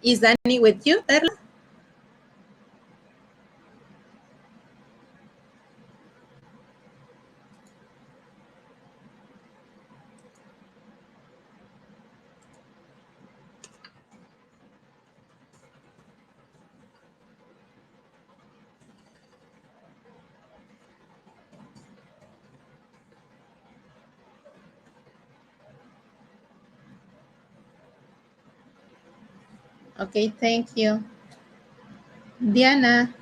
Is Danny with you, Perla? Okay, thank you. Diana.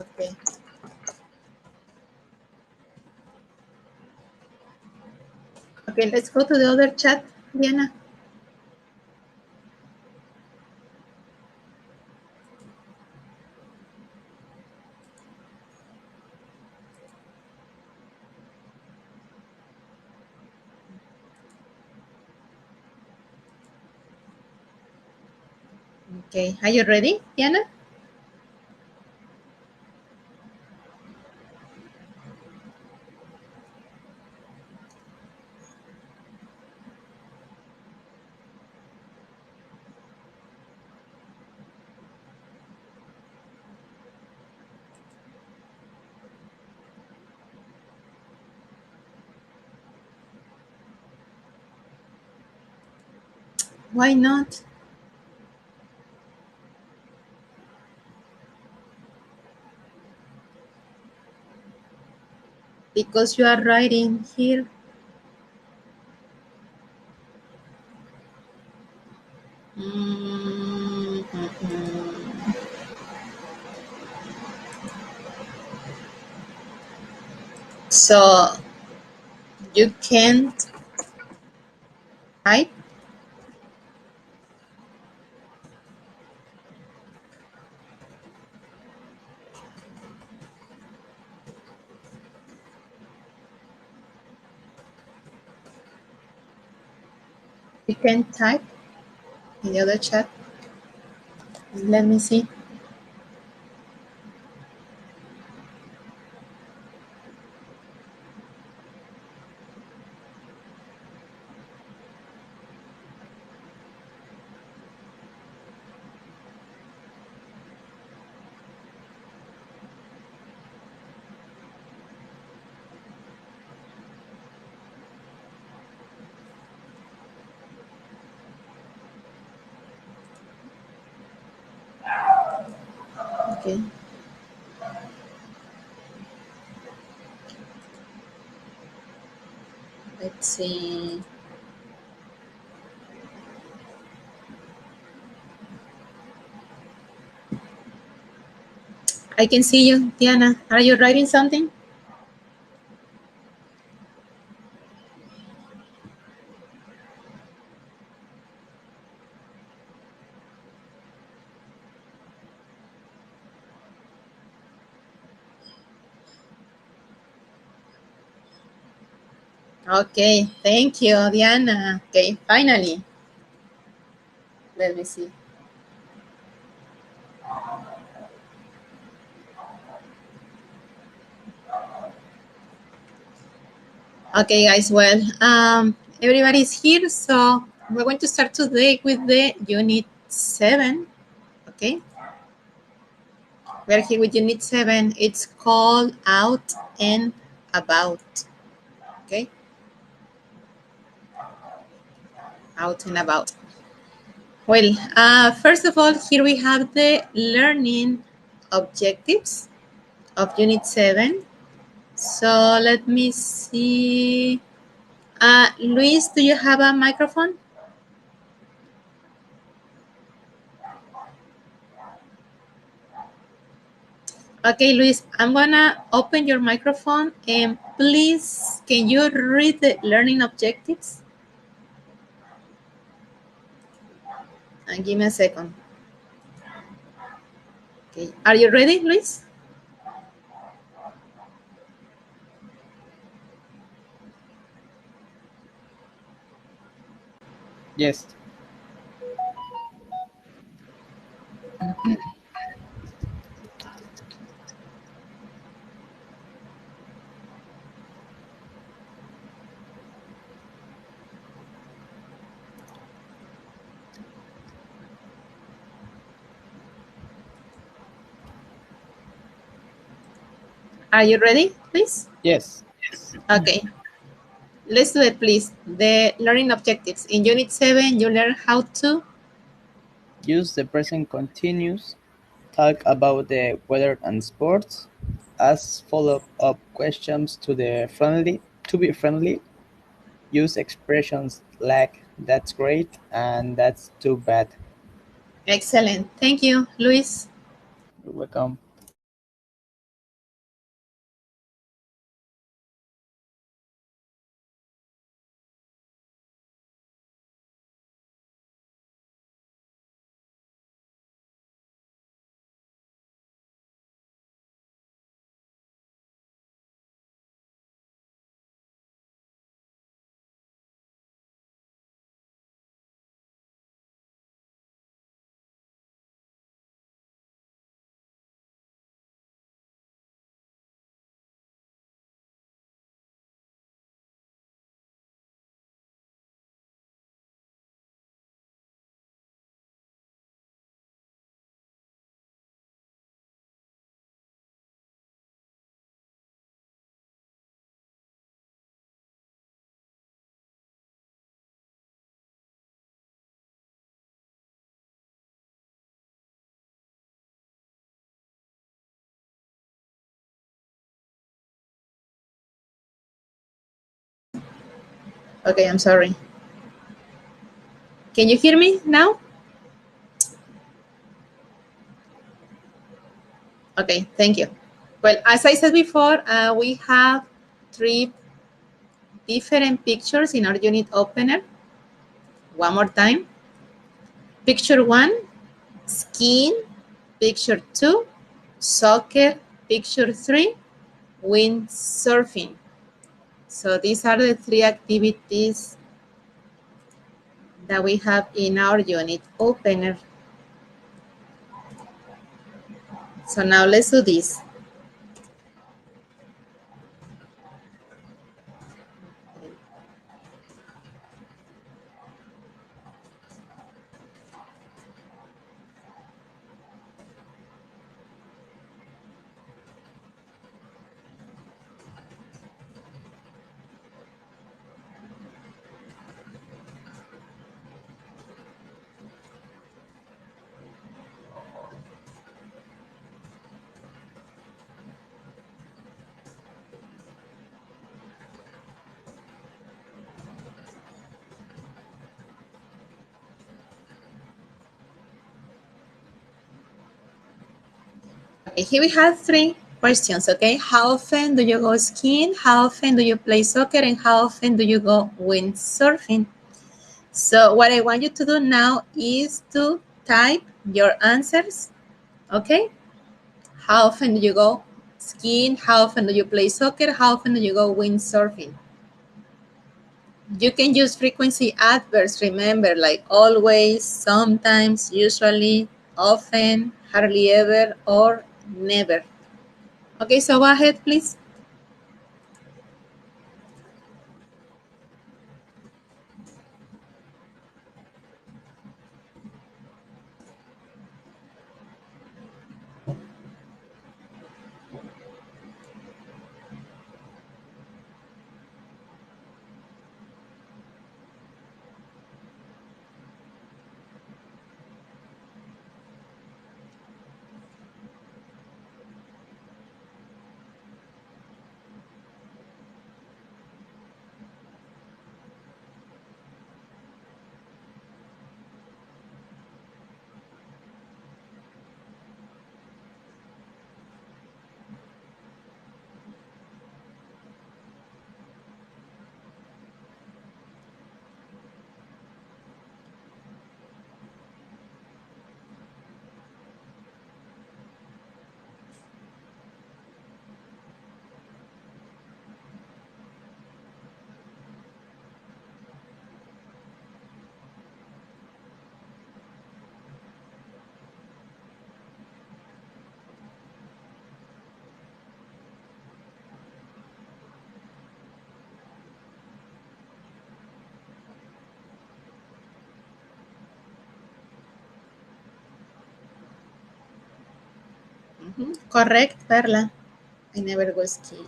Okay. Okay, let's go to the other chat, Diana. Okay, are you ready, Diana? Why not? Because you are writing here. So you can't type. You can type in the other chat. Let me see. Okay. Let's see. I can see you, Diana. Are you writing something? Okay, thank you, Diana. Okay, finally. Let me see. Okay, guys, well, everybody's here, so we're going to start today with the Unit 7, okay? We're here with Unit 7. It's called Out and About, okay? Out and About. Well, first of all, here we have the learning objectives of Unit 7. So let me see. Luis, do you have a microphone? Okay, Luis, I'm gonna open your microphone and please, can you read the learning objectives? Give me a second. Okay, are you ready, Luis? Yes. Are you ready, please? Yes. Okay, let's do it, please. The learning objectives. In Unit 7, you learn how to Use the present continuous. Talk about the weather and sports. Ask follow-up questions to be friendly. Use expressions like "that's great" and "that's too bad." excellent. Thank you, Luis. You're welcome. Okay, I'm sorry. Can you hear me now? Okay, thank you. Well, as I said before, we have three different pictures in our unit opener. One more time. Picture 1, skiing. Picture 2, soccer. Picture 3, windsurfing. So these are the three activities that we have in our unit opener. So now let's do this. Okay, here we have three questions, okay? How often do you go skiing? How often do you play soccer? And how often do you go windsurfing? So what I want you to do now is to type your answers, okay? How often do you go skiing? How often do you play soccer? How often do you go windsurfing? You can use frequency adverbs, remember, like always, sometimes, usually, often, hardly ever, or never. Okay, so go ahead, please. Correct, Perla. I never go skiing.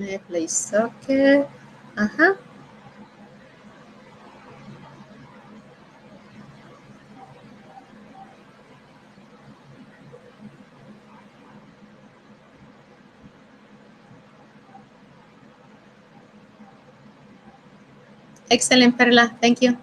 I play soccer. Uh-huh. Excellent, Perla. Thank you.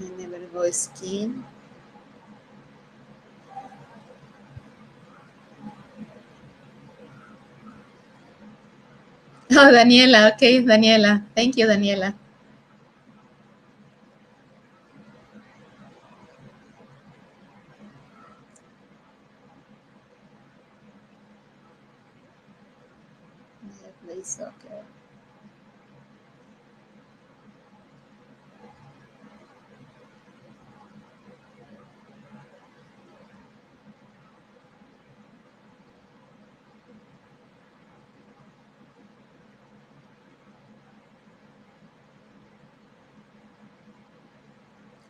I never go skiing. Oh, Daniela. Okay, Daniela. Thank you, Daniela. I play soccer.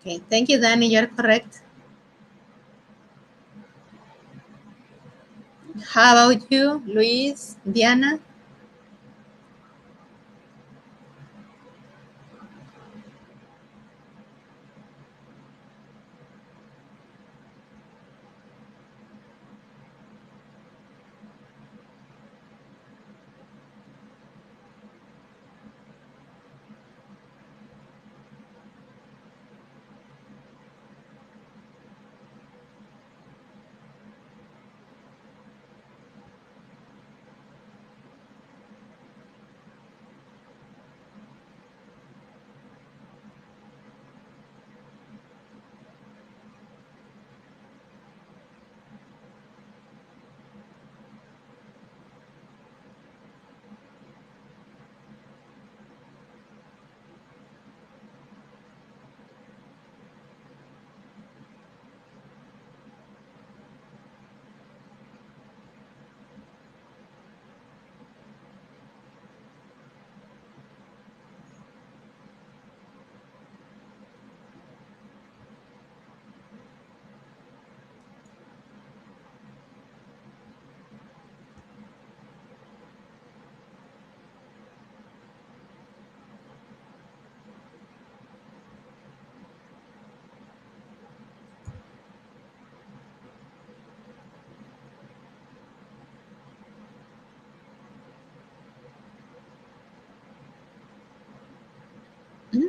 Okay, thank you, Danny. You're correct. How about you, Luis, Diana?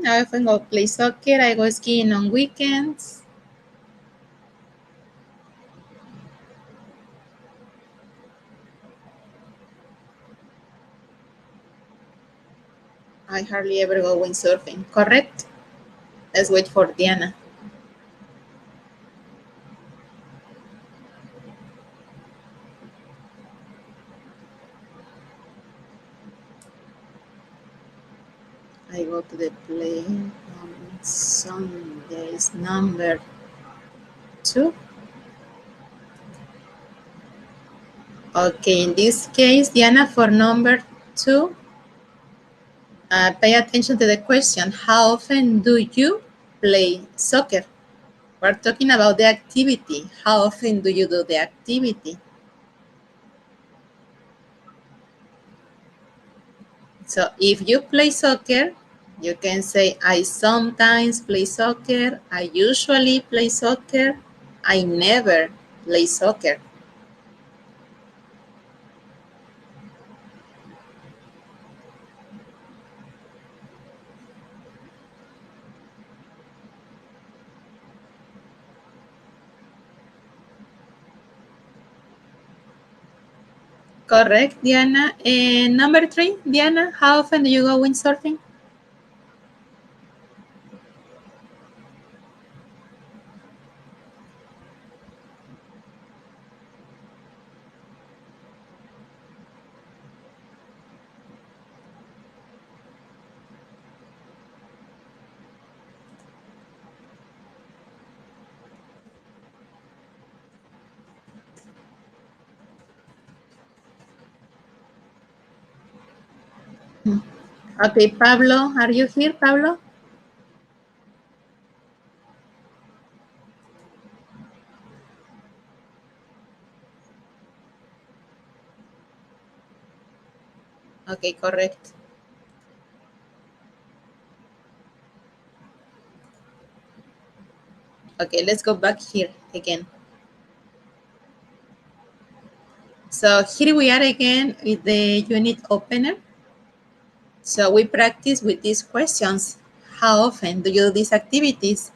I often go play soccer. I go skiing on weekends. I hardly ever go windsurfing. Correct? Let's wait for Diana. I go to the play on Sundays. Number 2. Okay, in this case, Diana, for number 2, pay attention to the question. How often do you play soccer? We're talking about the activity. How often do you do the activity? So if you play soccer, you can say, I sometimes play soccer, I usually play soccer, I never play soccer. Correct, Diana. And number 3, Diana, how often do you go windsurfing? Okay, Pablo, are you here, Pablo? Okay, correct. Okay, let's go back here again. So here we are again with the unit opener. So we practice with these questions. How often do you do these activities?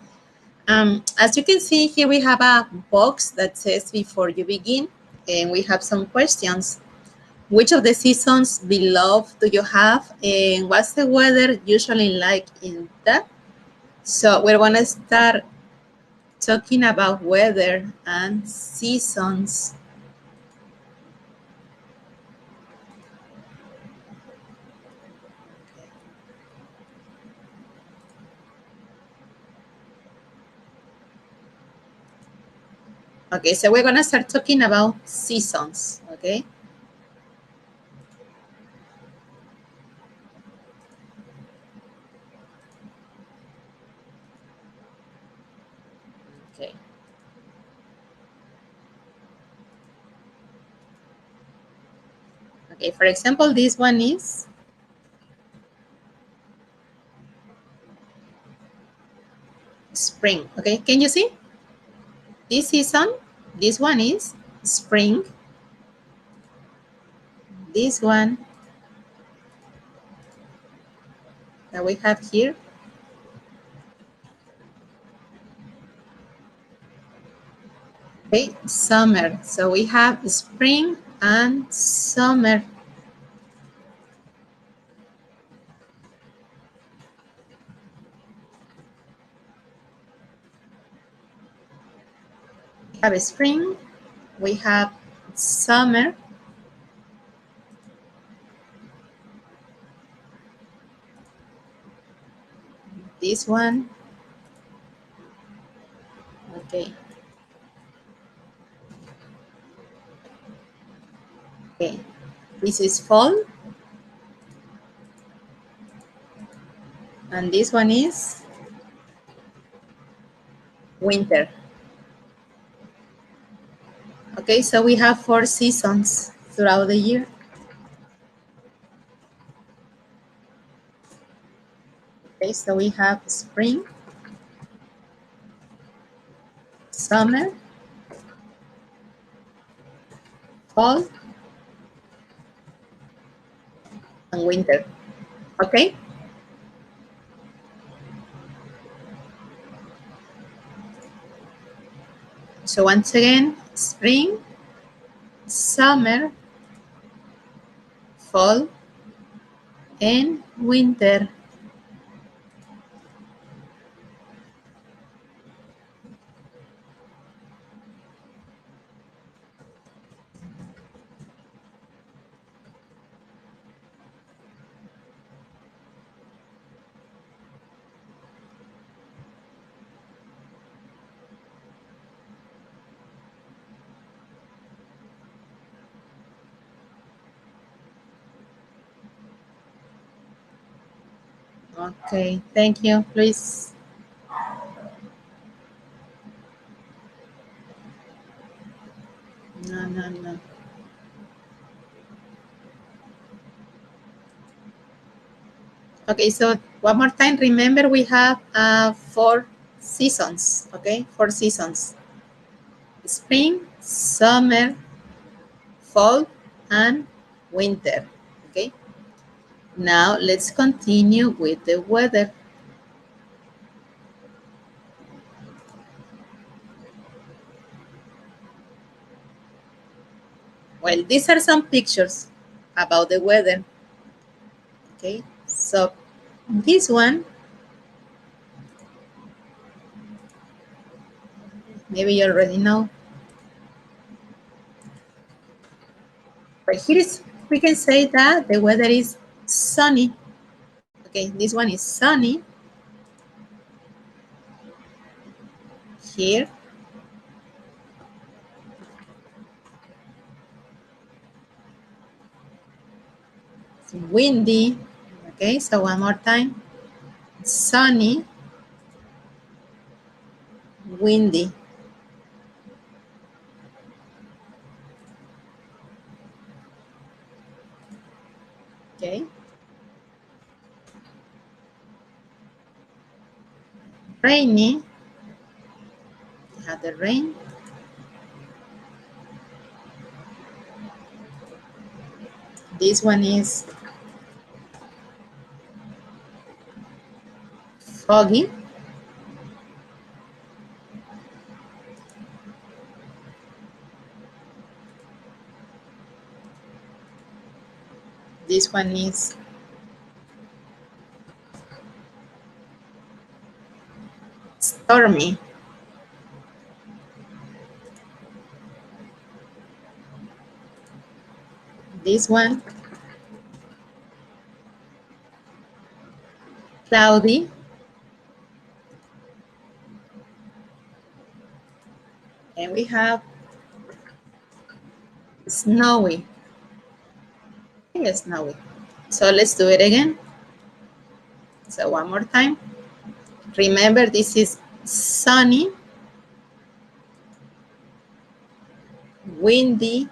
As you can see here, we have a box that says before you begin, and we have some questions. Which of the seasons below do you have, and what's the weather usually like in that? So we're gonna start talking about weather and seasons. Okay, so we're gonna start talking about seasons, okay? Okay. Okay, for example, this one is spring, okay? Can you see? This season, this one is spring. This one that we have here, okay, summer. So we have spring and summer. We have spring, we have summer, this one, okay, okay. This is fall, and this one is winter. Okay, so we have 4 seasons throughout the year. Okay, so we have spring, summer, fall, and winter. Okay? So once again, spring, summer, fall, and winter. Okay, thank you. Please. No, no, no. Okay, so one more time, remember we have 4 seasons, okay? 4 seasons. Spring, summer, fall, and winter, okay? Now let's continue with the weather. Well, these are some pictures about the weather. Okay, so this one, maybe you already know. But here is, we can say that the weather is sunny. Okay, this one is sunny. Here. It's windy. Okay, so one more time. Sunny, windy. Okay. Rainy. We have the rain. This one is foggy. This one is stormy. This one, cloudy. And we have snowy. It's snowy. So let's do it again. So one more time. Remember, this is sunny, windy,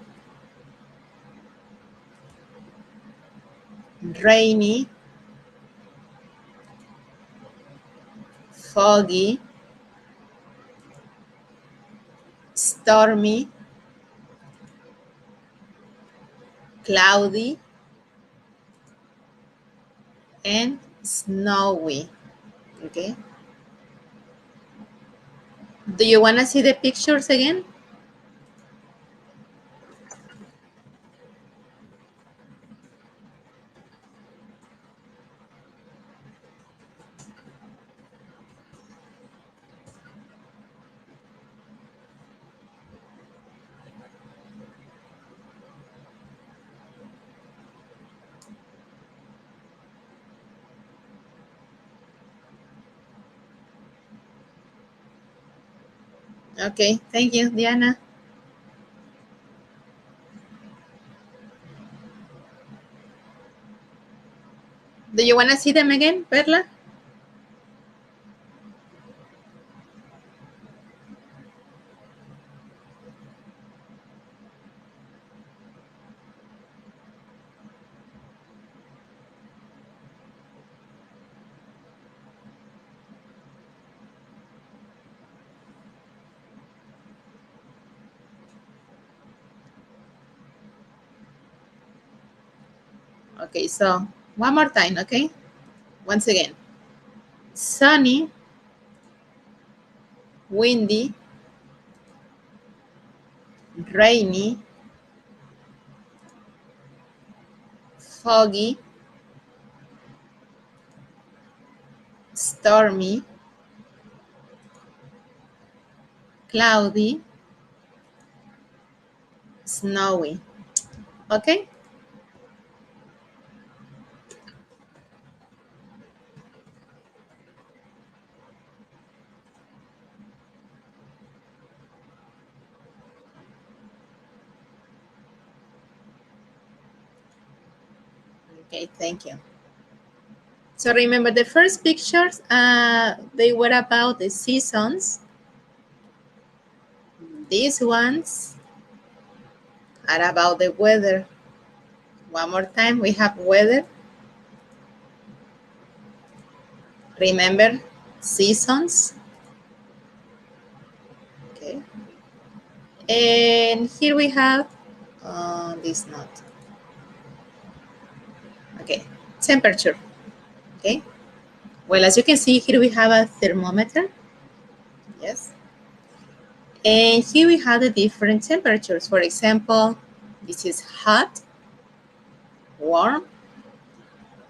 rainy, foggy, stormy, cloudy, and snowy. Okay. Do you want to see the pictures again? Okay, thank you, Diana. Do you want to see them again, Perla? Okay, so one more time, okay? Once again. Sunny, windy, rainy, foggy, stormy, cloudy, snowy. Okay? Okay, thank you. So remember the first pictures, they were about the seasons. These ones are about the weather. One more time, we have weather. Remember seasons. Okay. And here we have this note. Okay, temperature. Okay. Well, as you can see, here we have a thermometer. Yes. And here we have the different temperatures. For example, This is hot, warm,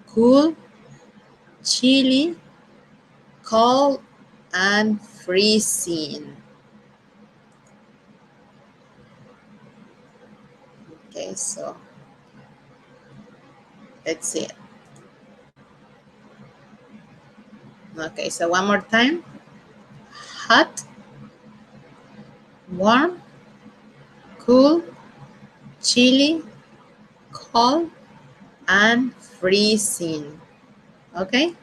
cool, chilly, cold, and freezing. Okay, so let's see. Okay, so one more time. Hot, warm, cool, chilly, cold, and freezing. Okay?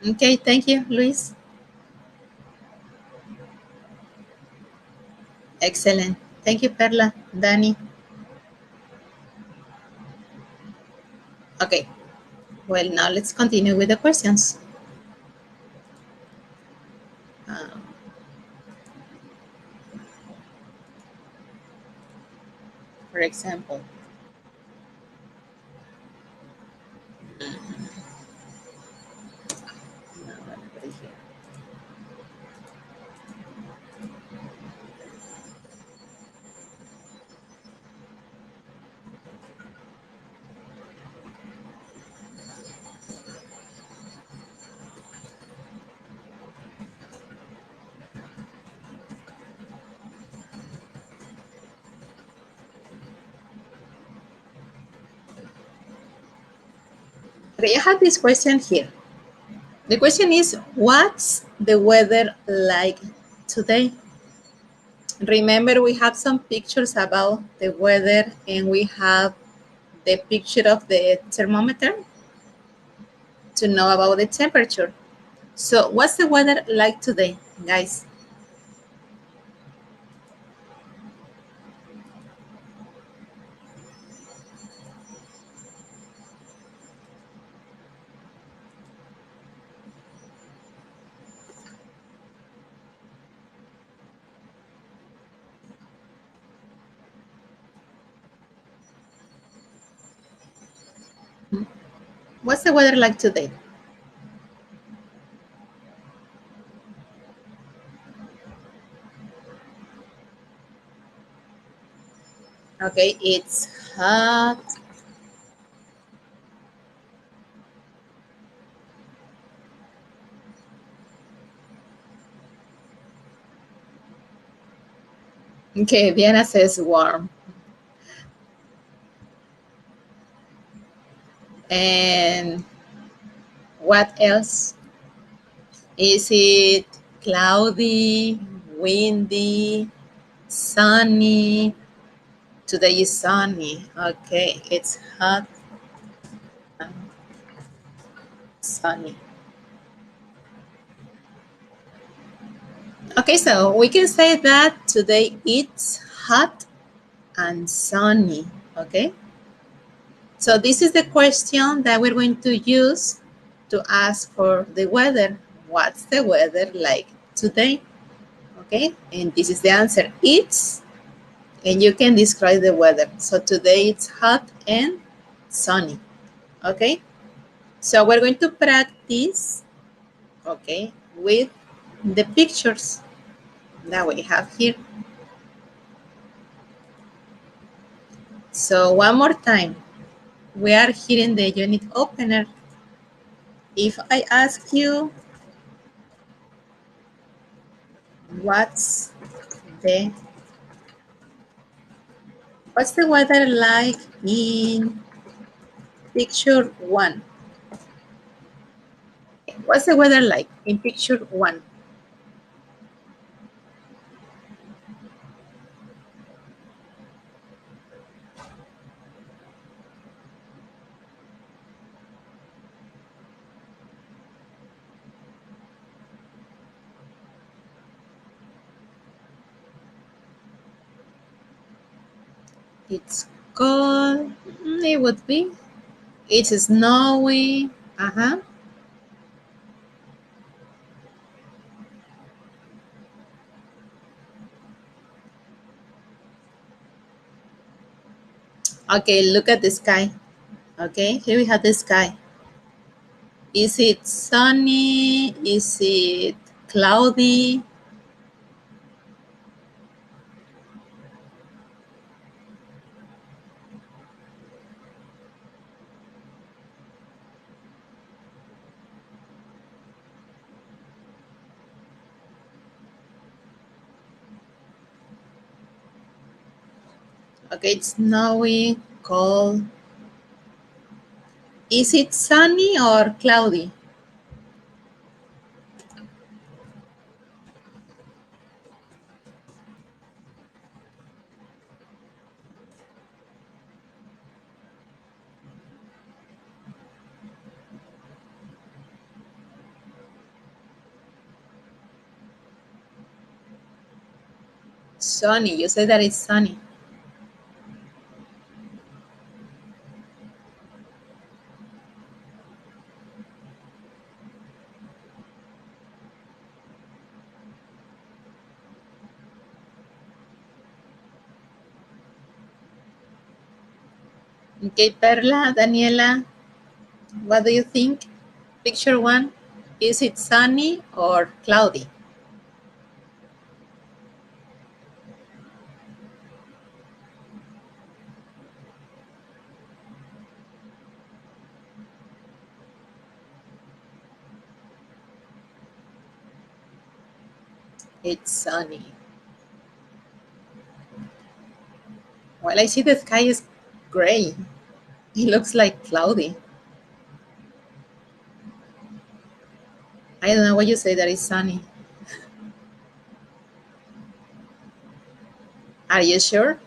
Okay, thank you, Luis. Excellent. Thank you, Perla, Danny. Okay, well, now let's continue with the questions. Um, for example, no, I'm gonna put it here. Okay, I have this question here. The question is, what's the weather like today? Remember, we have some pictures about the weather and we have the picture of the thermometer to know about the temperature. So what's the weather like today, guys? What's the weather like today? Okay, it's hot. Okay, Diana says warm. And what else? Is it cloudy, windy, sunny? Today is sunny. Okay, it's hot and sunny. Okay, so we can say that today it's hot and sunny. Okay, so this is the question that we're going to use to ask for the weather. What's the weather like today? Okay, and this is the answer. It's, and you can describe the weather. So today it's hot and sunny. Okay, so we're going to practice, okay, with the pictures that we have here. So one more time, we are here in the unit opener. If I ask you, what's the weather like in picture one? What's the weather like in picture one? It's cold. It would be. It's snowy. Uh-huh. Okay, look at the sky. Okay, here we have the sky. Is it sunny? Is it cloudy? Okay, it's snowy, cold. Is it sunny or cloudy? Sunny. You say that it's sunny. Okay, Perla, Daniela, what do you think? Picture one. Is it sunny or cloudy? It's sunny. Well, I see the sky is gray. It looks like cloudy. I don't know why you say that it's sunny. Are you sure?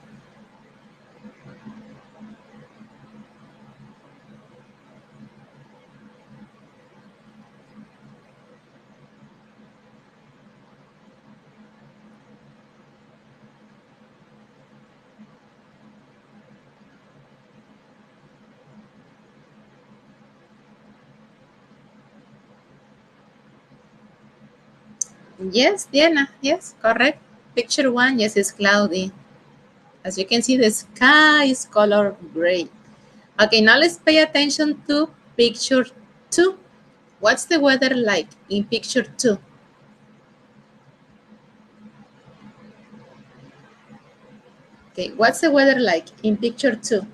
Yes, Diana. Yes, correct. Picture one, yes, it's cloudy. As you can see, the sky is color gray. Okay, now let's pay attention to picture two. What's the weather like in picture two? Okay, what's the weather like in picture two?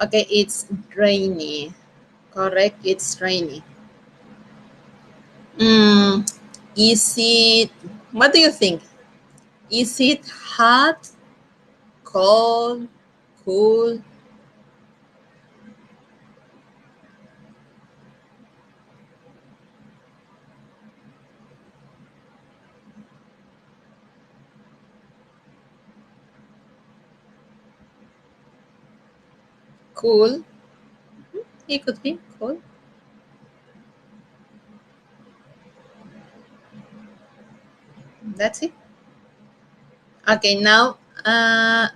Okay, it's rainy. Correct, it's rainy. Mm, is it, what do you think? Is it hot, cold, cool, cool? It could be cool. That's it. Okay, now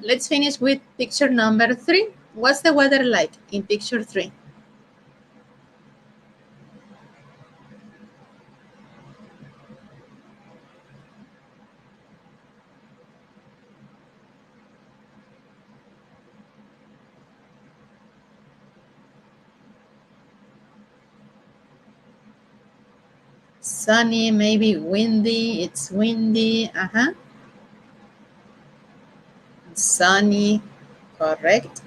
let's finish with picture number three. What's the weather like in picture three? Sunny, maybe windy. It's windy. Uh-huh. Sunny. Correct.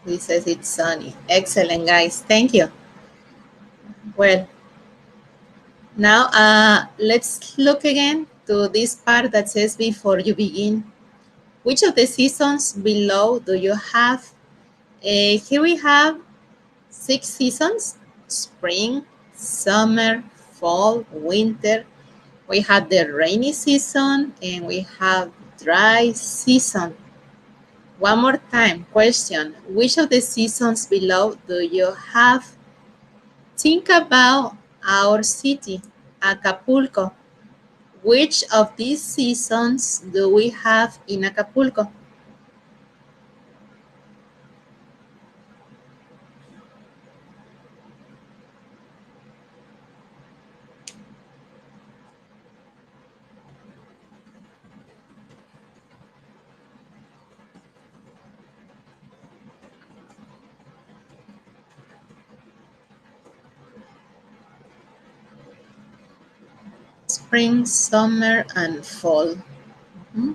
He says it's sunny. Excellent, guys. Thank you. Well, now let's look again to this part that says before you begin. Which of the seasons below do you have? Here we have 6 seasons: spring, summer, fall, winter. We have the rainy season and we have dry season. One more time, question. Which of the seasons below do you have? Think about our city, Acapulco. Which of these seasons do we have in Acapulco? Spring, summer, and fall. Mhm.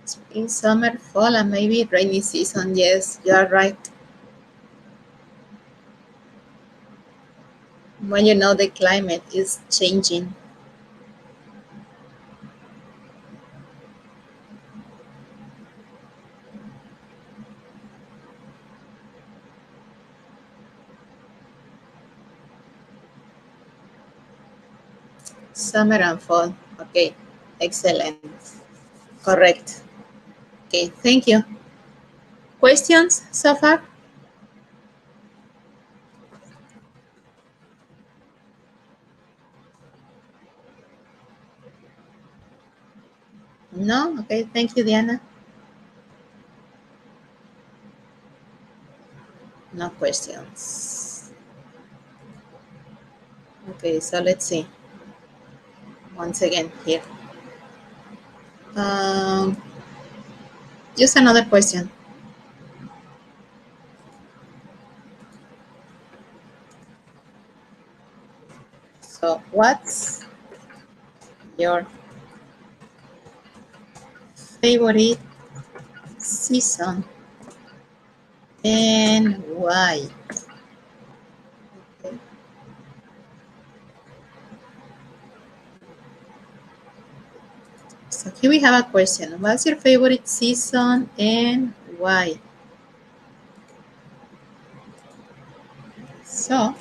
Spring, summer, fall, and maybe rainy season. Yes, you are right. When you know the climate is changing. Summer and fall. Okay, excellent. Correct. Okay, thank you. Questions so far? No? Okay, thank you, Diana. No questions. Okay, so let's see. Once again here. Um, just another question. So, what's your favorite season and why? Okay. So here we have a question. What's your favorite season and why? So,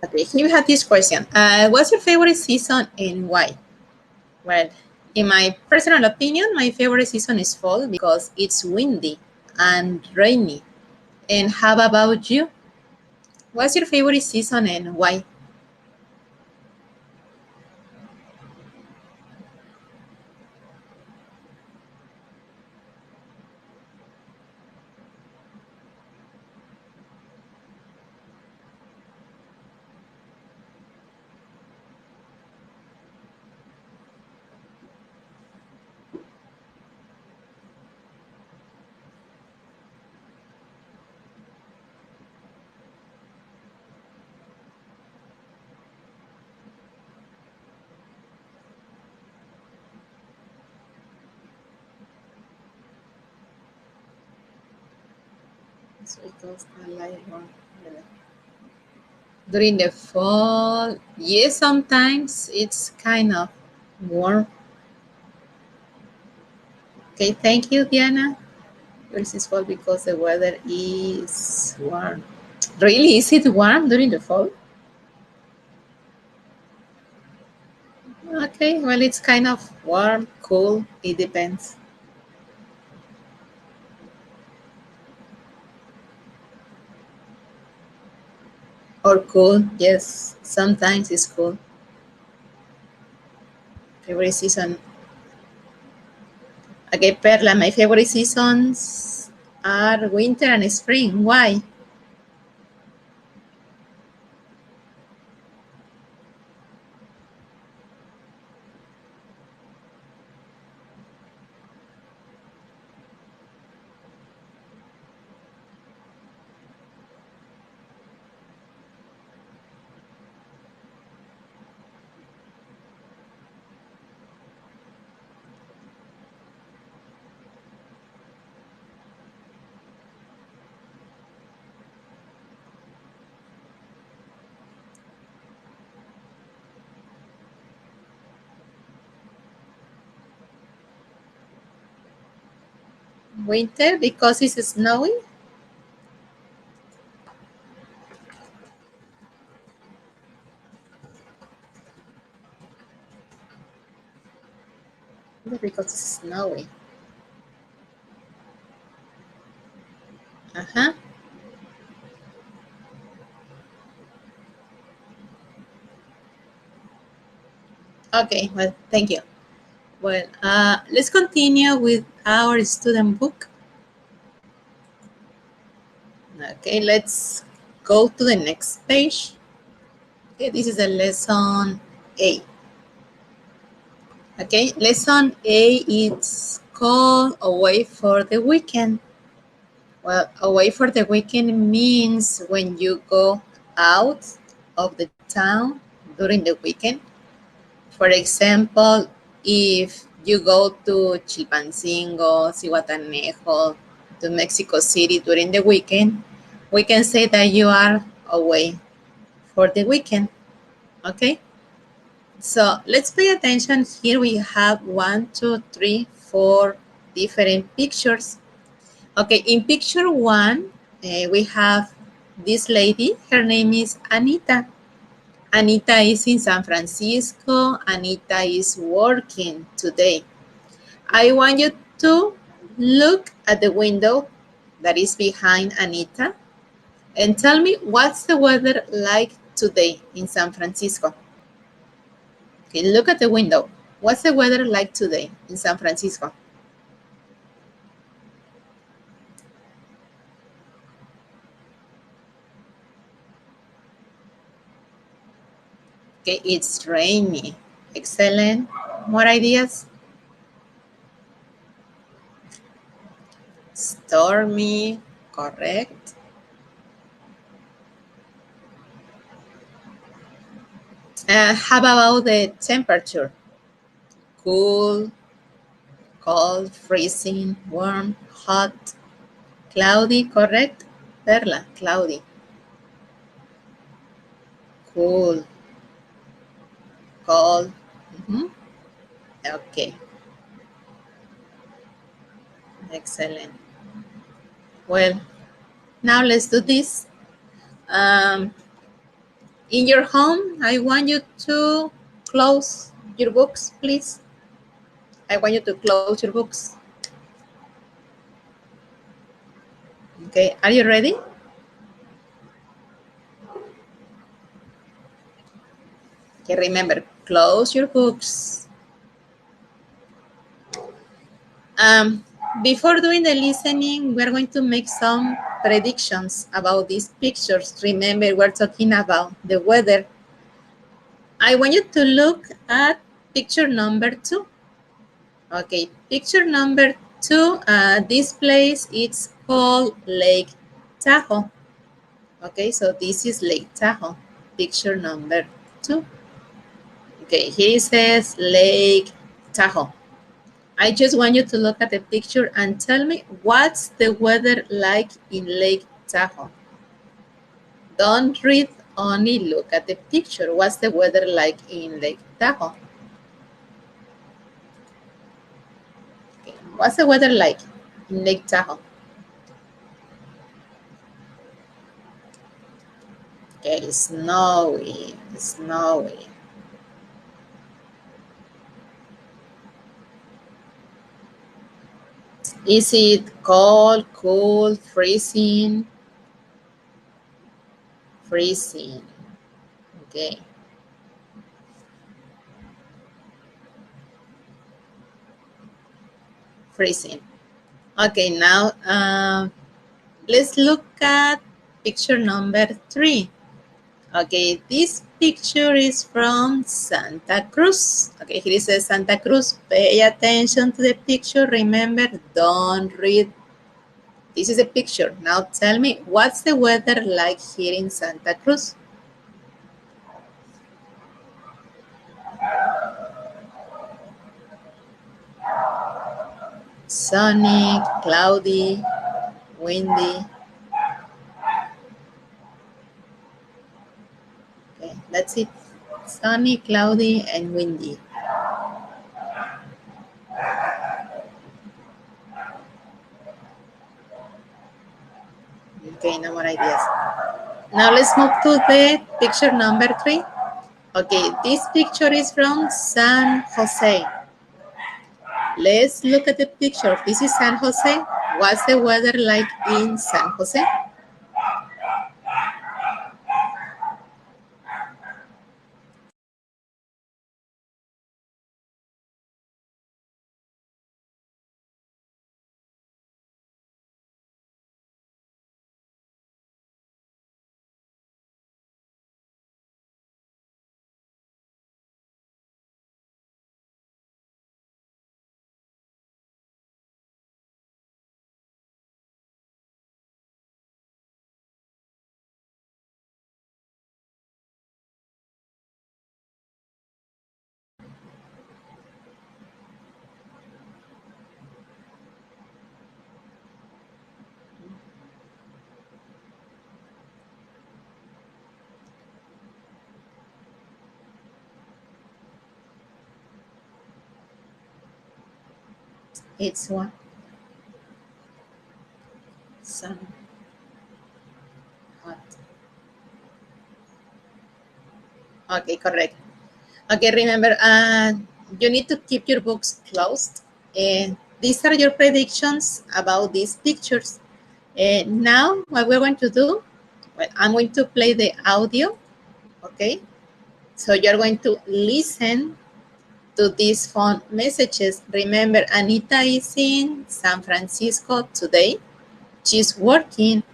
okay, here we have this question. What's your favorite season and why? Well, in my personal opinion, my favorite season is fall because it's windy and rainy. And how about you? What's your favorite season and why? So it goes during the fall, yes, sometimes it's kind of warm. Okay, thank you, Diana. Yours is fall because the weather is warm. Really, is it warm during the fall? Okay, well, it's kind of warm, cool, it depends. Or cool, yes, sometimes it's cool. Favorite season. Okay, Perla, my favorite seasons are winter and spring. Why? Winter because it's snowy? Because it's snowy. Uh-huh. Okay, well, thank you. Well, let's continue with our student book. Okay, let's go to the next page. Okay, this is a lesson A. Okay, lesson A is called Away for the Weekend. Well, away for the weekend means when you go out of the town during the weekend. For example, if you go to Chilpancingo, Cihuatanejo, to Mexico City during the weekend, we can say that you are away for the weekend. Okay? So let's pay attention. Here we have 4 different pictures. Okay, in picture 1, we have this lady. Her name is Anita. Anita is in San Francisco. Anita is working today. I want you to look at the window that is behind Anita and tell me what's the weather like today in San Francisco. Okay, look at the window. What's the weather like today in San Francisco? Okay, it's rainy. Excellent. More ideas? Stormy, correct. How about the temperature? Cool, cold, freezing, warm, hot, cloudy, correct? Perla, cloudy. Cool, cold. Mhm. Okay, excellent. Well, now let's do this. Um, in your home, I want you to close your books, please. I want you to close your books. Okay, are you ready? Okay, remember, close your books. Um, Before doing the listening, we're going to make some predictions about these pictures. Remember, we're talking about the weather. I want you to look at picture number 2. Okay, picture number 2, this place it's called Lake Tahoe. Okay, so this is Lake Tahoe, picture number 2. Okay, here it says Lake Tahoe. I just want you to look at the picture and tell me what's the weather like in Lake Tahoe. Don't read, only look at the picture. What's the weather like in Lake Tahoe? Okay. What's the weather like in Lake Tahoe? Okay, snowy, snowy. Is it cold, cool, freezing? Freezing. Okay. Freezing. Okay, now let's look at picture number 3. Okay, this picture is from Santa Cruz. Okay, here is a Santa Cruz. Pay attention to the picture. Remember, don't read. This is a picture. Now tell me, what's the weather like here in Santa Cruz? Sunny, cloudy, windy. Okay, that's it. Sunny, cloudy, and windy. Okay, no more ideas. Now let's move to the picture number 3. Okay, this picture is from San Jose. Let's look at the picture. This is San Jose. What's the weather like in San Jose? It's what? Sun, hot. Okay, correct. Okay, remember, you need to keep your books closed. And these are your predictions about these pictures. Now, what we're going to do, well, I'm going to play the audio, okay? So you're going to listen to these phone messages. Remember, Anita is in San Francisco today. She's working.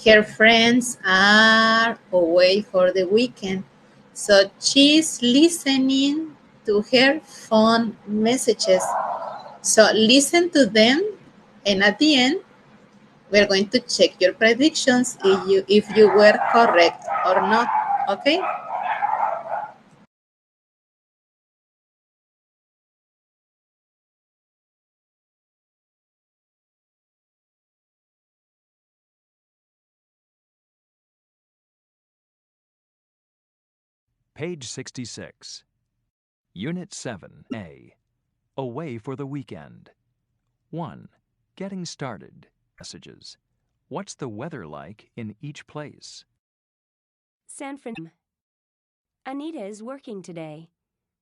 Her friends are away for the weekend. So she's listening to her phone messages. So listen to them, and at the end, we're going to check your predictions if you were correct or not. Okay? Page 66. Unit 7A. Away for the weekend. 1. Getting started. Messages. What's the weather like in each place? San Fran. Anita is working today.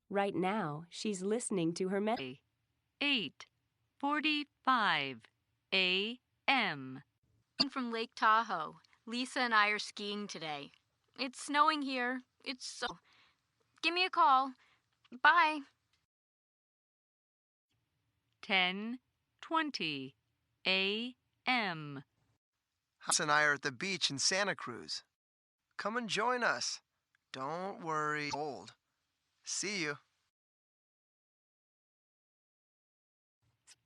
Right now, she's listening to her 8:45 a.m. From Lake Tahoe. Lisa and I are skiing today. It's snowing here. It's so. Give me a call. Bye. 10:20 a.m. House and I are at the beach in Santa Cruz. Come and join us. Don't worry, cold. See you.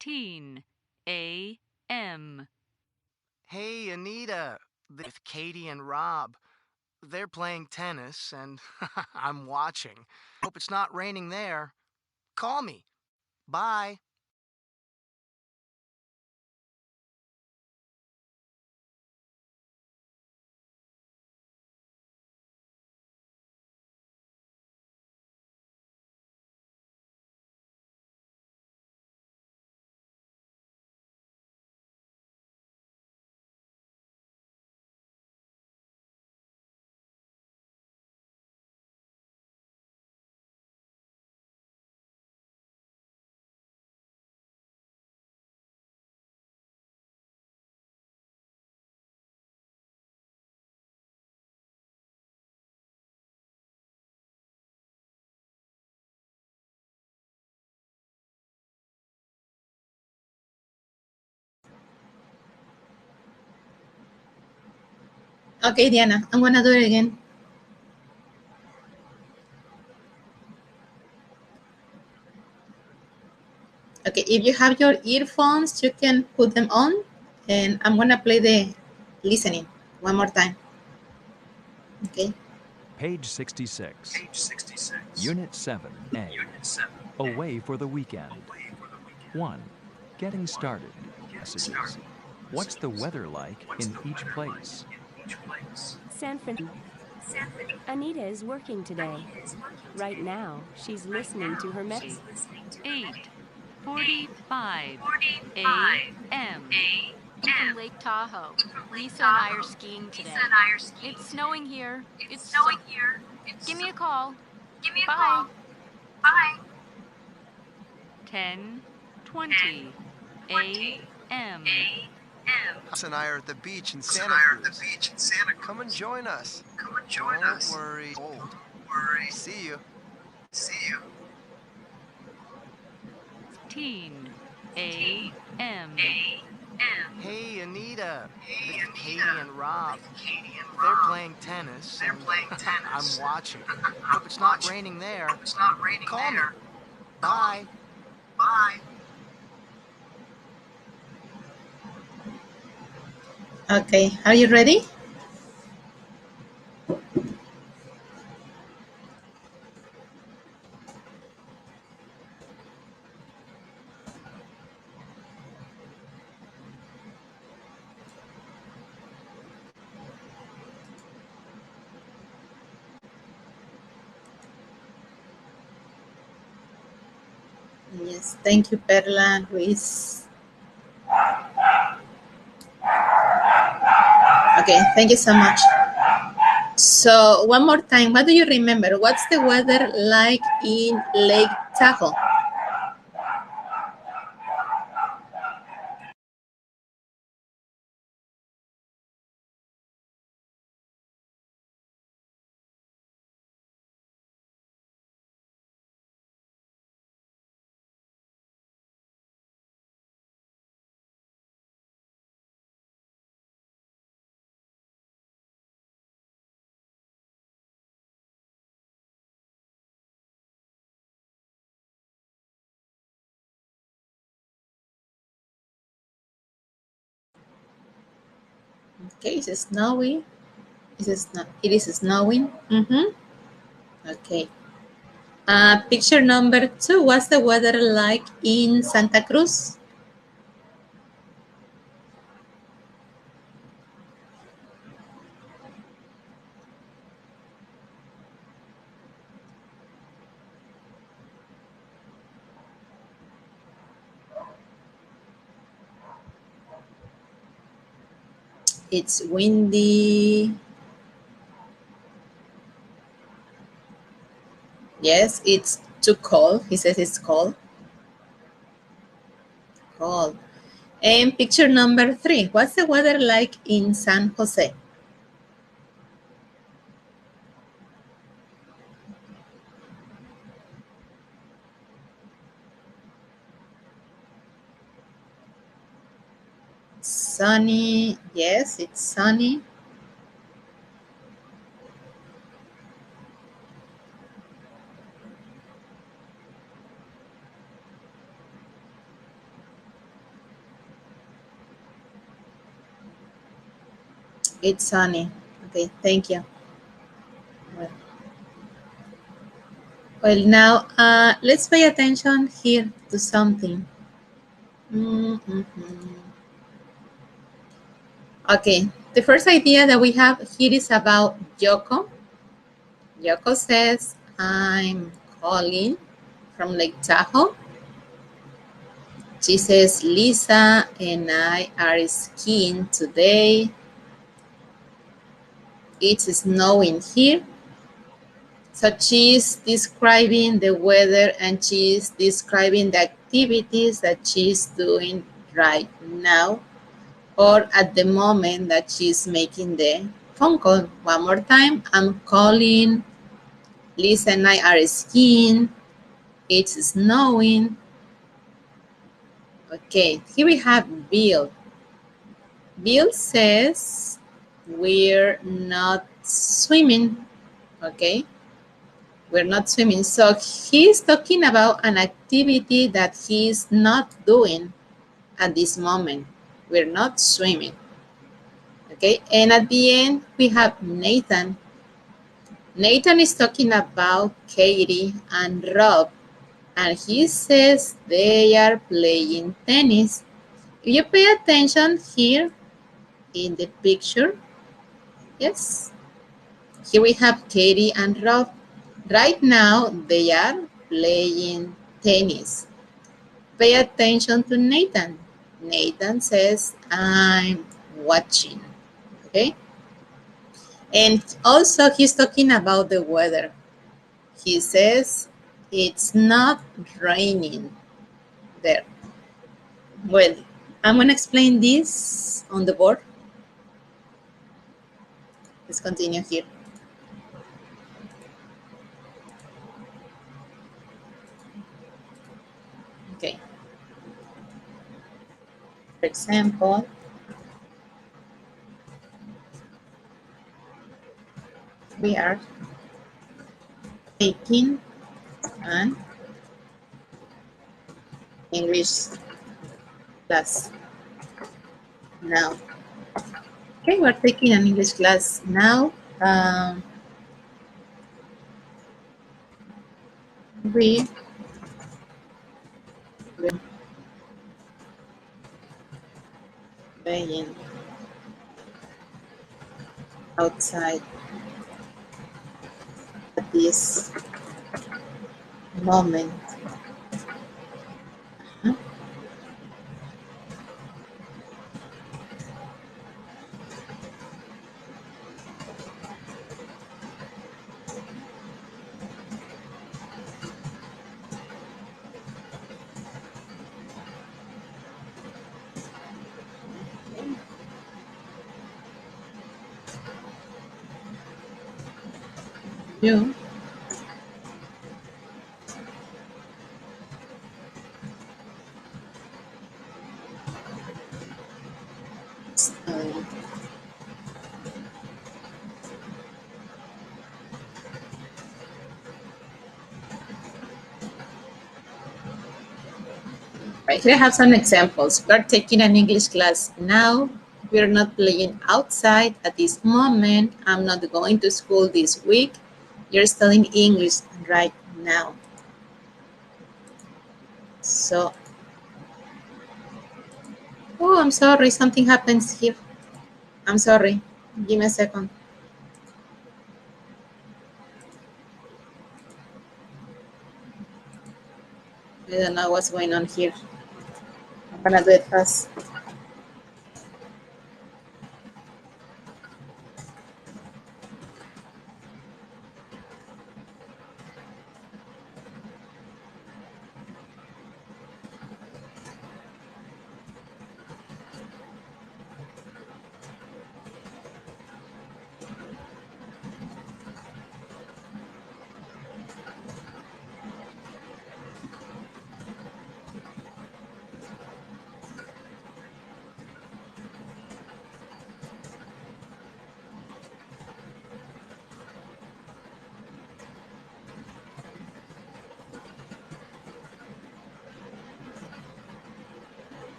15 a.m. Hey, Anita. With Katie and Rob. They're playing tennis, and I'm watching. Hope it's not raining there. Call me. Bye. Okay, Diana, I'm gonna do it again. Okay, if you have your earphones, you can put them on, and I'm gonna play the listening one more time. Okay. Page 66. Unit 7A. Away for the weekend. 1. Getting started. Messages. What's the weather like in each place? San Fran. Anita is working today. Right now, she's listening to her message. 8:45 a.m. From Lake Tahoe. Lisa and I are skiing today. It's snowing here. Give me a call. Bye. 10:20 a.m. Us and I are at the beach in Santa Cruz. Come and join us. Don't worry. Old. See you. 10 a.m. Hey, Anita. It's Katie and Rob. They're playing tennis, and I'm watching. Hope it's not raining there. Call me. Bye. Okay, are you ready? Yes, thank you, Perla Ruiz. Okay, thank you so much. So one more time, what do you remember? What's the weather like in Lake Tahoe? Okay, is it snowy? It is snowing. Okay. Picture number 2. What's the weather like in Santa Cruz? It's windy. Yes, it's too cold. He says it's cold. Cold. And picture number 3. What's the weather like in San Jose? Sunny. Yes, it's sunny. It's sunny. Okay, thank you. Well, now let's pay attention here to something. Okay, the first idea that we have here is about Yoko. Yoko says, I'm calling from Lake Tahoe. She says, Lisa and I are skiing today. It's snowing here. So she's describing the weather and she's describing the activities that she's doing right now or at the moment that she's making the phone call. One more time, I'm calling. Lisa and I are skiing. It's snowing. Okay, here we have Bill. Bill says, we're not swimming, okay? We're not swimming. So he's talking about an activity that he's not doing at this moment. We're not swimming, okay? And at the end, we have Nathan. Nathan is talking about Katie and Rob, and he says they are playing tennis. If you pay attention here in the picture, yes, here we have Katie and Rob. Right now, they are playing tennis. Pay attention to Nathan. Nathan says, I'm watching, okay? And also, he's talking about the weather. He says, it's not raining there. Well, I'm going to explain this on the board. Let's continue here. Okay. For example, we are taking an English class now. Okay, we're taking an English class now. We will playing outside at this moment. You right here I have some examples. We're taking an English class now. We're not playing outside at this moment. I'm not going to school this week. You're studying English right now. So, oh, I'm sorry. Something happens here. I'm sorry. Give me a second. I don't know what's going on here. I'm gonna do it fast.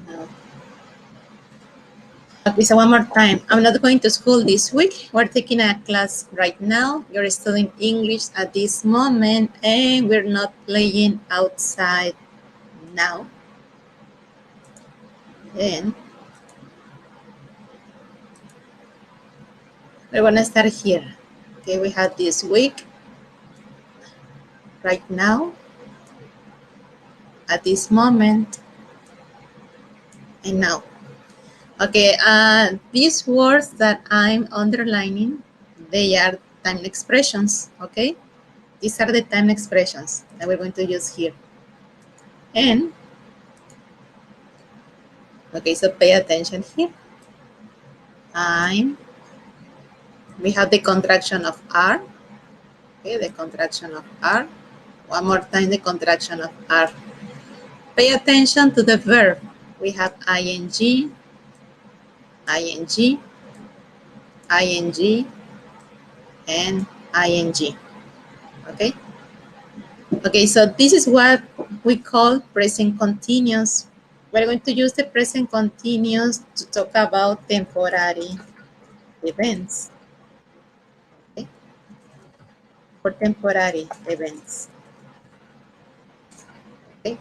No. Okay, so one more time. I'm not going to school this week. We're taking a class right now. You're studying English at this moment, and we're not playing outside now. Then we're gonna start here. Okay, we have this week right now, at this moment, and now. Okay, these words that I'm underlining, they are time expressions, okay? These are the time expressions that we're going to use here. And Okay, so pay attention here. We have the contraction of R. Okay, the contraction of R. One more time, the contraction of R. Pay attention to the verb. We have ing, ing, ing, and ing. Okay? Okay, so this is what we call present continuous. We're going to use the present continuous to talk about temporary events. Okay? For temporary events. Okay?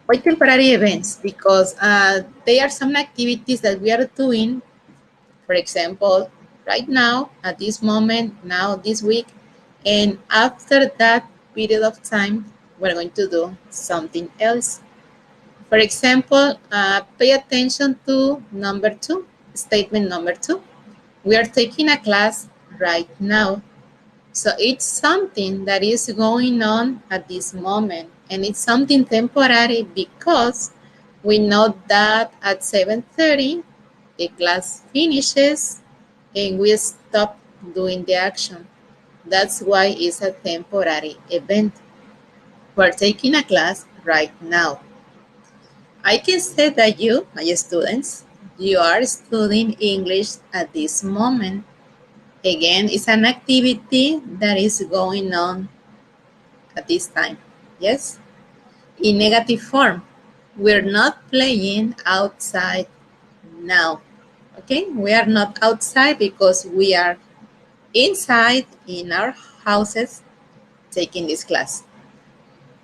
Why temporary events? Because there are some activities that we are doing. For example, right now, at this moment, now this week, and after that period of time, we're going to do something else. For example, pay attention to number 2, statement number 2. We are taking a class right now. So it's something that is going on at this moment, and it's something temporary because we know that at 7:30 the class finishes and we stop doing the action. That's why it's a temporary event. We're taking a class right now. I can say that you, my students, you are studying English at this moment. Again, it's an activity that is going on at this time. Yes? In negative form, we're not playing outside now. Okay? We are not outside because we are inside in our houses taking this class.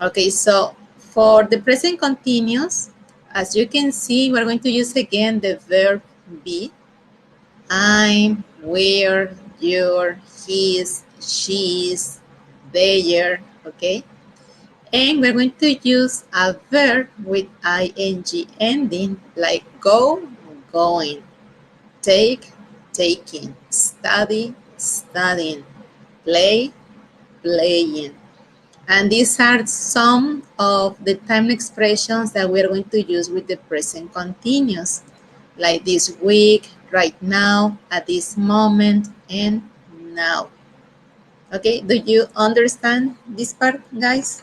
Okay, so for the present continuous, as you can see, we're going to use again the verb be. I'm, we're, you're, he's, she's, they're, okay? And we're going to use a verb with ing ending like go, going, take, taking, study, studying, play, playing. And these are some of the time expressions that we're going to use with the present continuous, like this week, right now, at this moment, and now. Okay, do you understand this part, guys?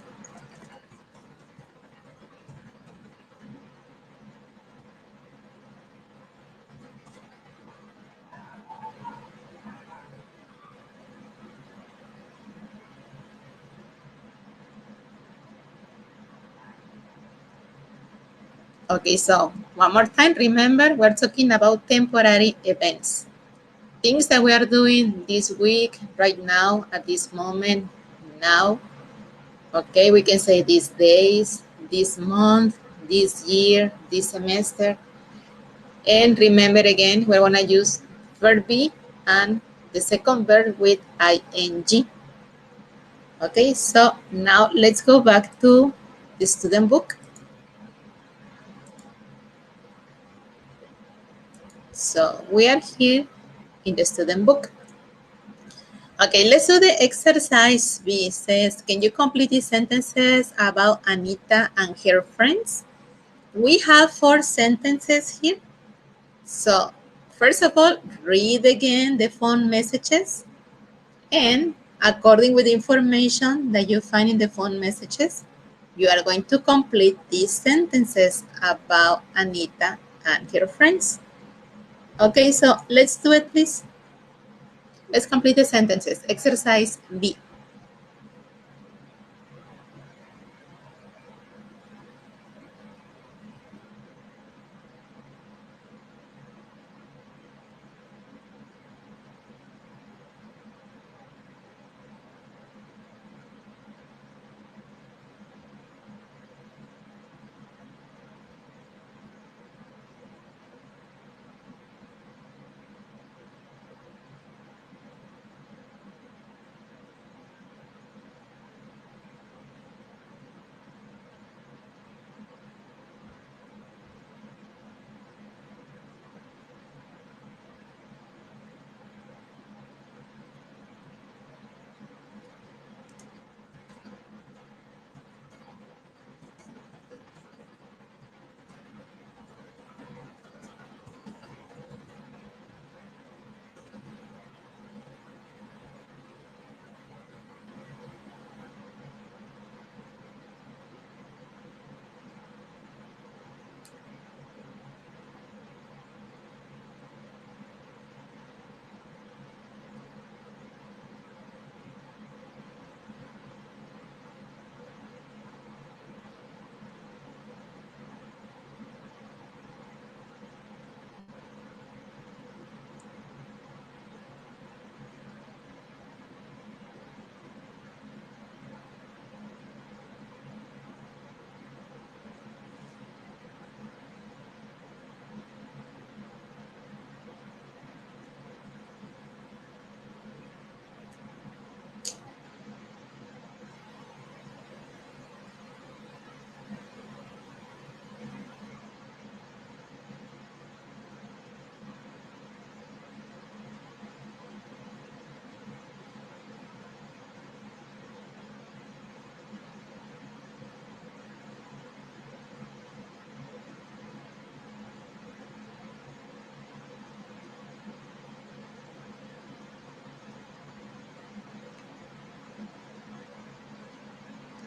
Okay, so one more time, remember, we're talking about temporary events. Things that we are doing this week, right now, at this moment, now. Okay, we can say these days, this month, this year, this semester. And remember again, we're gonna use verb be and the second verb with ing. Okay, so now let's go back to the student book. So we are here in the student book. Okay, let's do the exercise B. It says, can you complete these sentences about Anita and her friends? We have 4 sentences here. So first of all, read again the phone messages, and according with the information that you find in the phone messages, you are going to complete these sentences about Anita and her friends. Okay, so let's do it, please. Let's complete the sentences. Exercise B.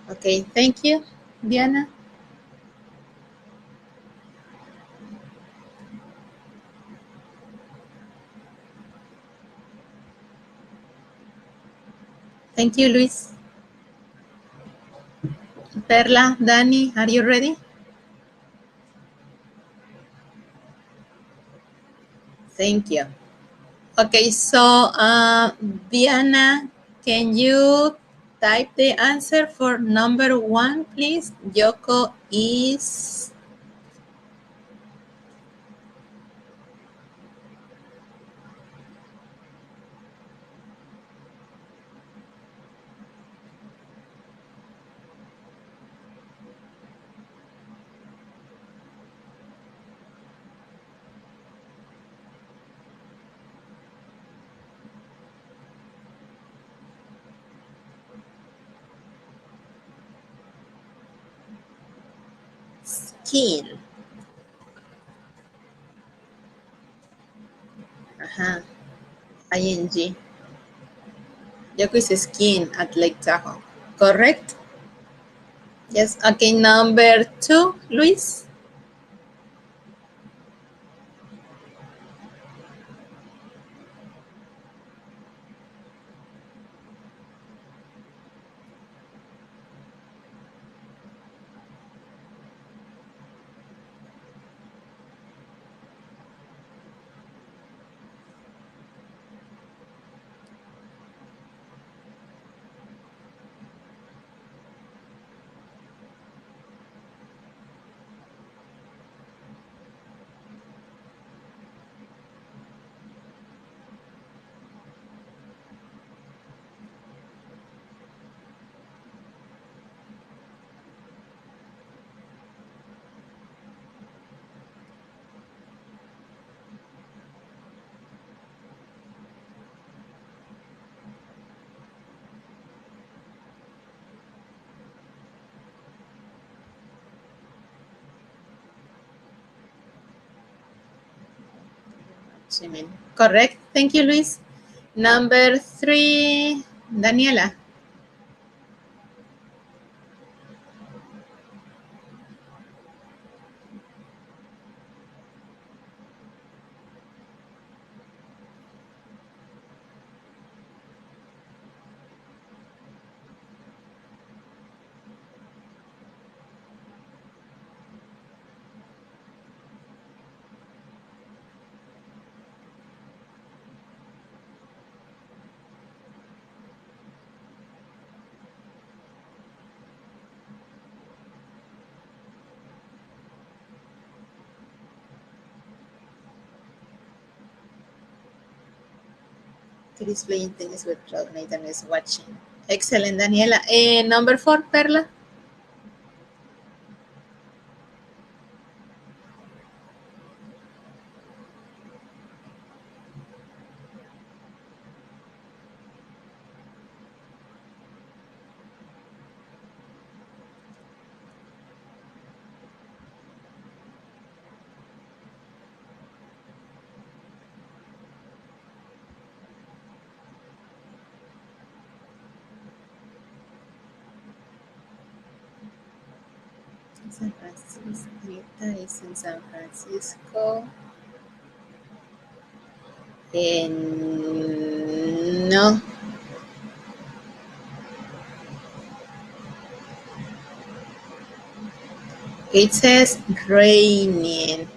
Okay, thank you, Diana. Thank you, Luis. Perla, Dani, are you ready? Thank you. Okay, so Diana, can you type the answer for number 1, please? Yoko is... Skin. Ajá. ING. Yoko is skiing at Lake Tahoe. Correct? Yes. Okay, number 2, Luis. Correct. Thank you, Luis. Number 3, Daniela. Kid is playing tennis with Rod. Nathan is watching. Excellent, Daniela. Number 4, Perla. San Francisco. Rita is in San Francisco. No. It says raining.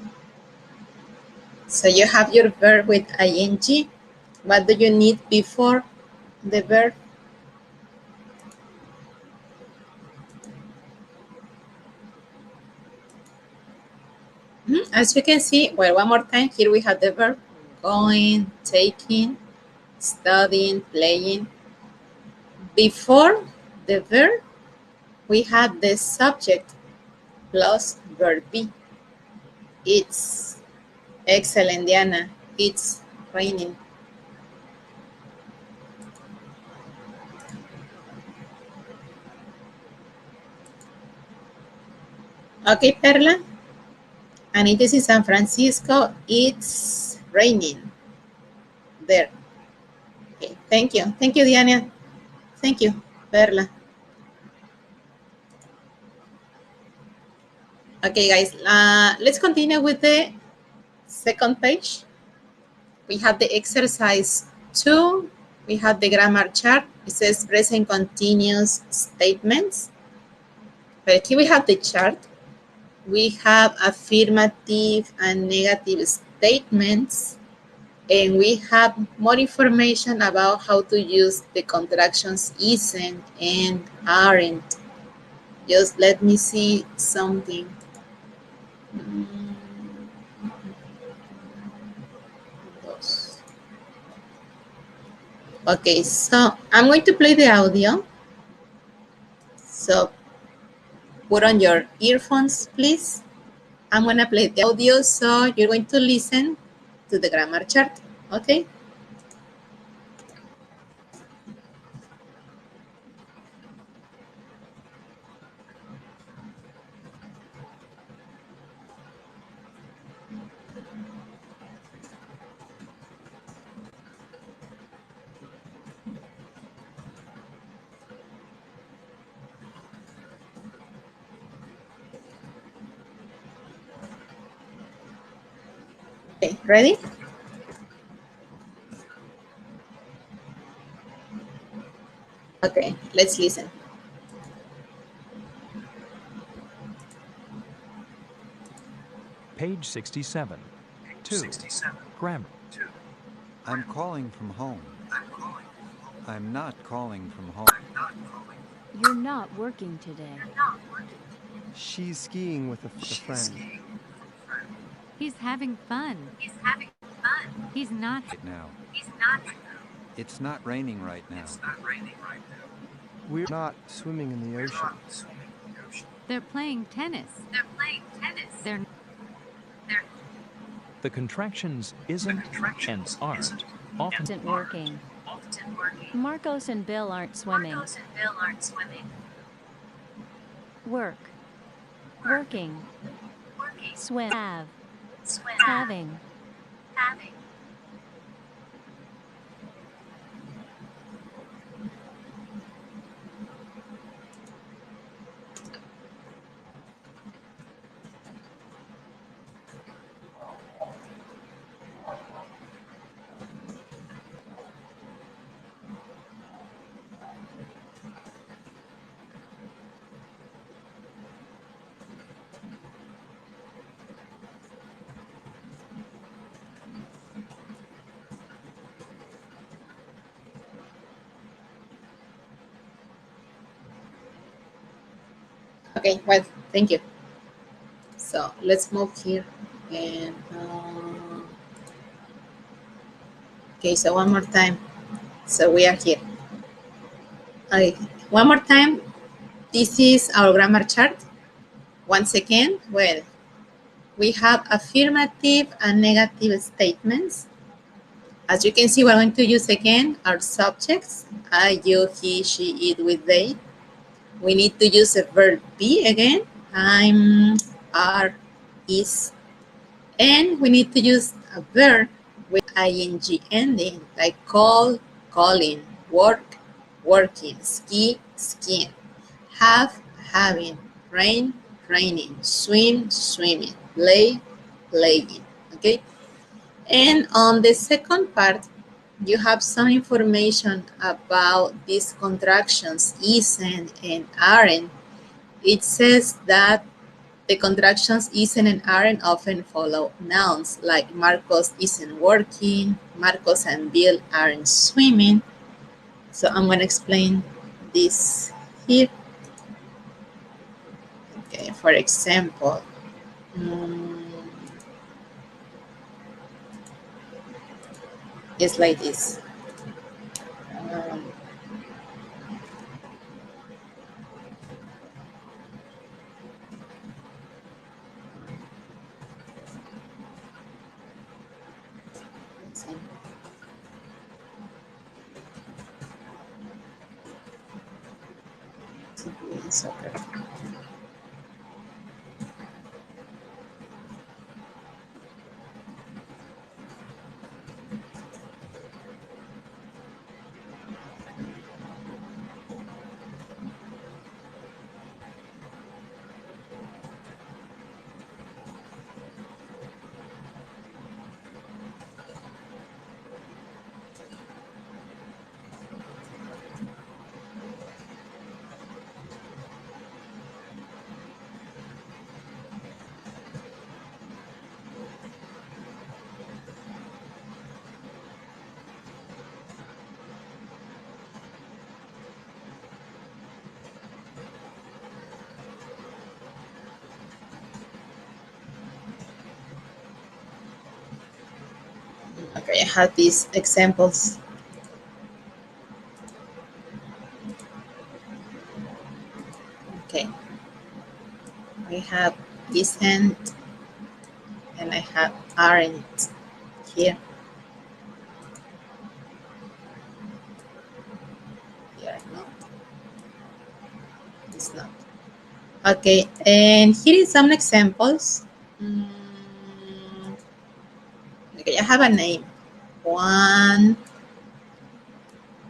So you have your verb with ing. What do you need before the verb? As you can see, well, one more time, here we have the verb going, taking, studying, playing. Before the verb, we have the subject plus verb be. It's. Excellent, Diana. It's raining. Okay, Perla. And it is in San Francisco. It's raining there. Okay, thank you. Thank you, Diana. Thank you, Perla. Okay, guys, let's continue with the second page. We have the exercise 2. We have the grammar chart. It says present continuous statements. But here we have the chart. We have affirmative and negative statements. And we have more information about how to use the contractions isn't and aren't. Just let me see something. Okay, so I'm going to play the audio. So put on your earphones, please. I'm going to play the audio, so you're going to listen to the grammar chart, okay? Okay, ready? Okay, let's listen. Page 67. 2. Grammar. I'm calling from home. I'm not calling from home. You're not working today. She's skiing with a friend. He's having fun. He's not. Right now. It's not raining right now. We're not swimming in the ocean. They're playing tennis. They're The contractions isn't and aren't often Isn't working. Marcos and Bill aren't swimming. Work. Working. Swim. Have. Having. Okay, well, thank you. So let's move here. And okay, so one more time. So we are here. Okay, one more time. This is our grammar chart. Once again, well, we have affirmative and negative statements. As you can see, we're going to use again our subjects. I, you, he, she, it, we, they. We need to use a verb be again. I'm, are, is. And we need to use a verb with ing ending, like call, calling, work, working, ski, skiing, have, having, rain, raining, swim, swimming, play, playing. Okay? And on the second part, you have some information about these contractions, isn't and aren't. It says that the contractions isn't and aren't often follow nouns, like Marcos isn't working, Marcos and Bill aren't swimming. So I'm going to explain this here. Okay, for example, it's like this. Soccer. Okay, I have these examples. Okay, we have isn't and I have aren't here. Here, no, it's not. Okay, and here is some examples. Okay, I have a name. Juan,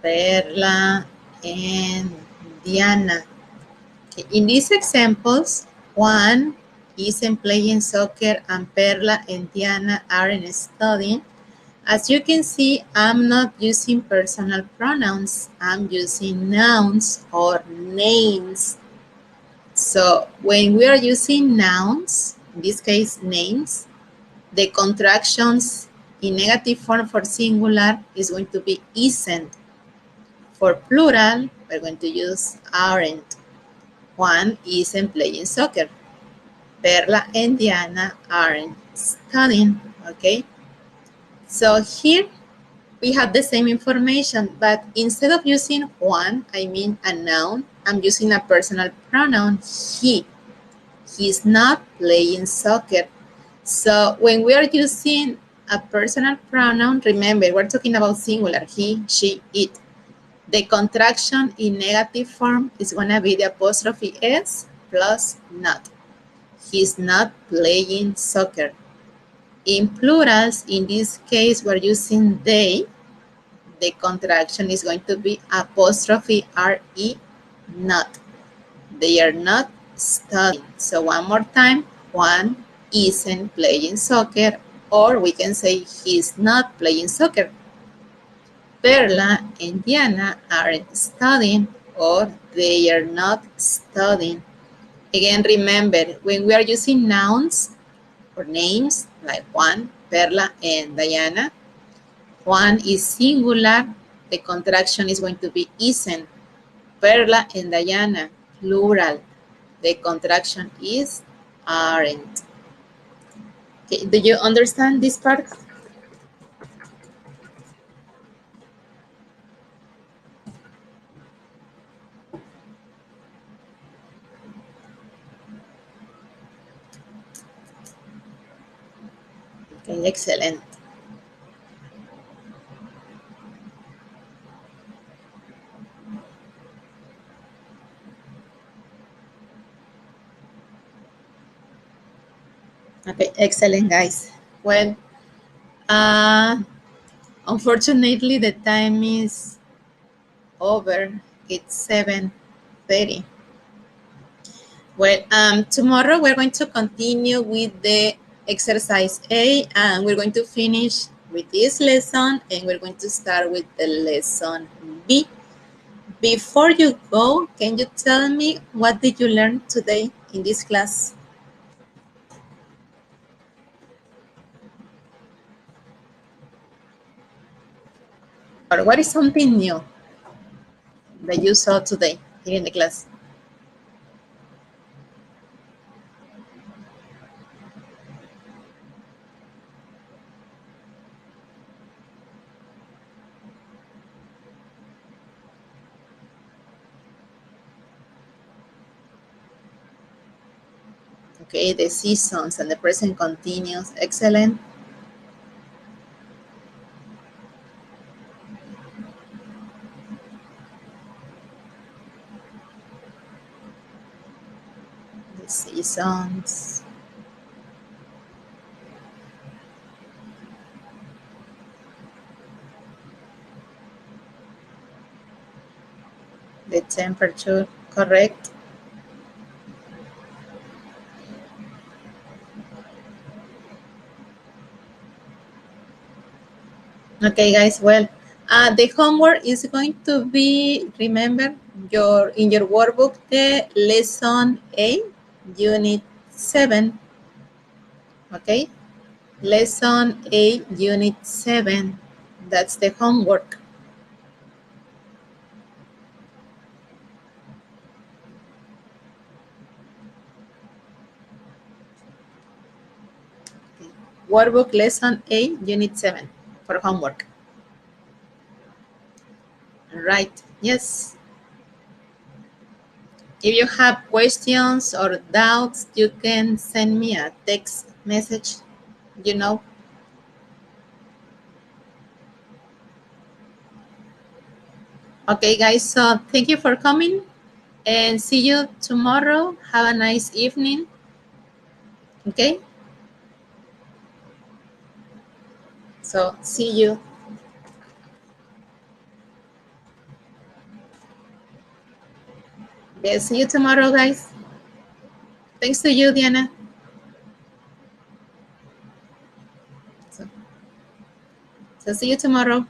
Perla, and Diana. Okay, in these examples, Juan isn't playing soccer and Perla and Diana aren't studying. As you can see, I'm not using personal pronouns. I'm using nouns or names. So when we are using nouns, in this case names, the contractions in negative form for singular is going to be isn't. For plural, we're going to use aren't. Juan isn't playing soccer. Perla and Diana aren't studying, okay? So here we have the same information, but instead of using Juan, I mean a noun, I'm using a personal pronoun, he. He's not playing soccer. So when we are using a personal pronoun, remember, we're talking about singular, he, she, it. The contraction in negative form is going to be the apostrophe S plus not. He's not playing soccer. In plurals, in this case, we're using they. The contraction is going to be apostrophe RE, not. They are not studying. So one more time, Juan isn't playing soccer, or we can say he's not playing soccer. Perla and Diana aren't studying, or they are not studying. Again, remember, when we are using nouns or names like Juan, Perla, and Diana, Juan is singular, the contraction is going to be isn't. Perla and Diana, plural, the contraction is aren't. Okay, do you understand this part? Okay, excellent. Okay, excellent, guys. Well, unfortunately, the time is over. It's 7:30. Well, tomorrow we're going to continue with the exercise A, and we're going to finish with this lesson, and we're going to start with the lesson B. Before you go, can you tell me what did you learn today in this class? Or what is something new that you saw today here in the class? Okay, the seasons and the present continuous, excellent. The seasons. The temperature, correct. Okay, guys, well, the homework is going to be, remember, in your workbook, the lesson A, unit 7, okay? Lesson A, unit 7, that's the homework. Workbook lesson A, unit 7, for homework. Right, yes. If you have questions or doubts, you can send me a text message, you know. Okay, guys, so thank you for coming and see you tomorrow. Have a nice evening. Okay? So, see you. Yes, see you tomorrow, guys. Thanks to you, Diana. So see you tomorrow.